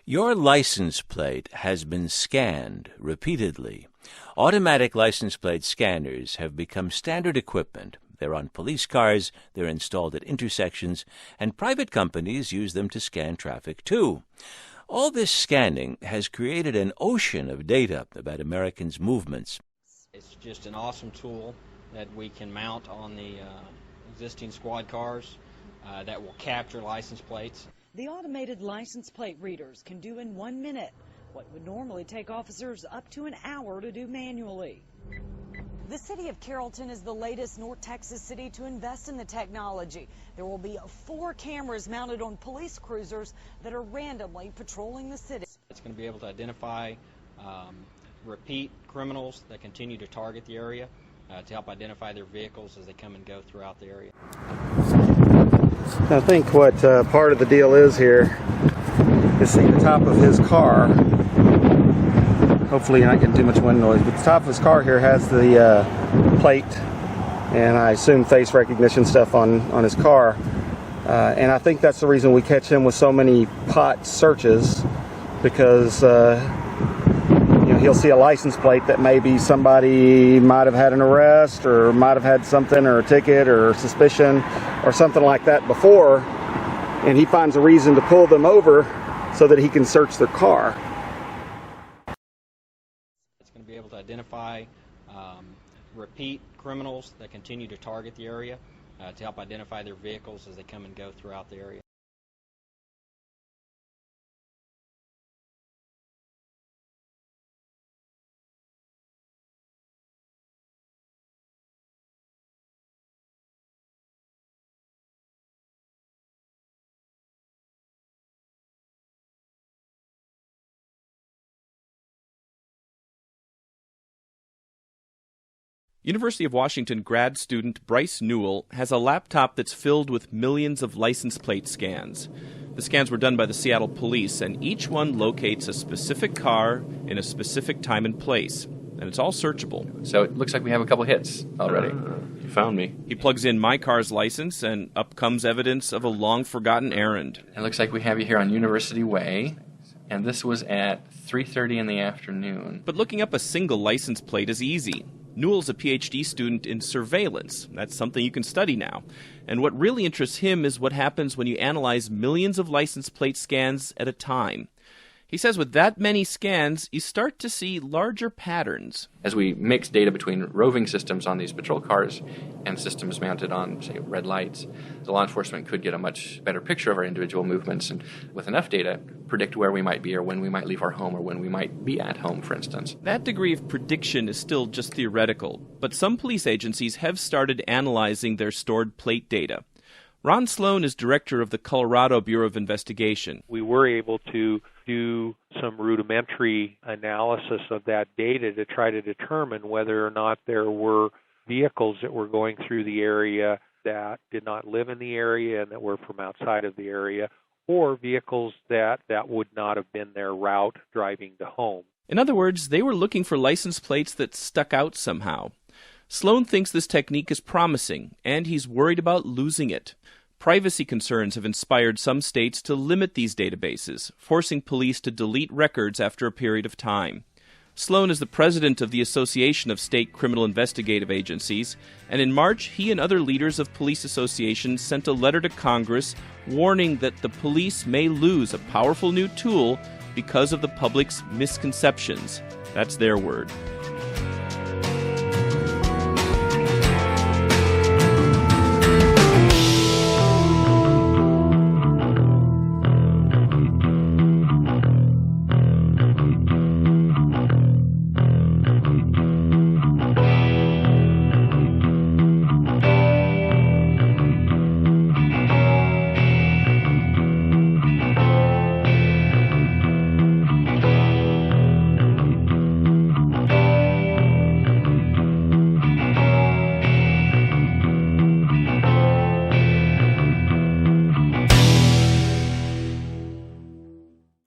Your license plate has been scanned repeatedly. Automatic license plate scanners have become standard equipment. They're on police cars, they're installed at intersections, and private companies use them to scan traffic too. All this scanning has created an ocean of data about Americans' movements. It's just an awesome tool that we can mount on the existing squad cars that will capture license plates. The automated license plate readers can do in 1 minute what would normally take officers up to an hour to do manually. The city of Carrollton is the latest North Texas city to invest in the technology. There will be 4 cameras mounted on police cruisers that are randomly patrolling the city. It's going to be able to identify repeat criminals that continue to target the area to help identify their vehicles as they come and go throughout the area. I think what part of the deal is here is see the top of his car. Hopefully you're not getting too much wind noise, but the top of his car here has the plate and I assume face recognition stuff on his car. And I think that's the reason we catch him with so many pot searches, because he'll see a license plate that maybe somebody might have had an arrest or might have had something or a ticket or suspicion or something like that before, and he finds a reason to pull them over so that he can search their car. It's going to be able to identify repeat criminals that continue to target the area to help identify their vehicles as they come and go throughout the area. University of Washington grad student Bryce Newell has a laptop that's filled with millions of license plate scans. The scans were done by the Seattle Police, and each one locates a specific car in a specific time and place, and it's all searchable. So it looks like we have a couple hits already. You found me. He plugs in my car's license, and up comes evidence of a long-forgotten errand. It looks like we have you here on University Way, and this was at 3:30 in the afternoon. But looking up a single license plate is easy. Newell's a PhD student in surveillance. That's something you can study now. And what really interests him is what happens when you analyze millions of license plate scans at a time. He says with that many scans, you start to see larger patterns. As we mix data between roving systems on these patrol cars and systems mounted on, say, red lights, the law enforcement could get a much better picture of our individual movements and, with enough data, predict where we might be or when we might leave our home or when we might be at home, for instance. That degree of prediction is still just theoretical, but some police agencies have started analyzing their stored plate data. Ron Sloan is director of the Colorado Bureau of Investigation. We were able to do some rudimentary analysis of that data to try to determine whether or not there were vehicles that were going through the area that did not live in the area and that were from outside of the area, or vehicles that would not have been their route driving to home. In other words, they were looking for license plates that stuck out somehow. Sloan thinks this technique is promising, and he's worried about losing it. Privacy concerns have inspired some states to limit these databases, forcing police to delete records after a period of time. Sloan is the president of the Association of State Criminal Investigative Agencies, and in March, he and other leaders of police associations sent a letter to Congress warning that the police may lose a powerful new tool because of the public's misconceptions. That's their word.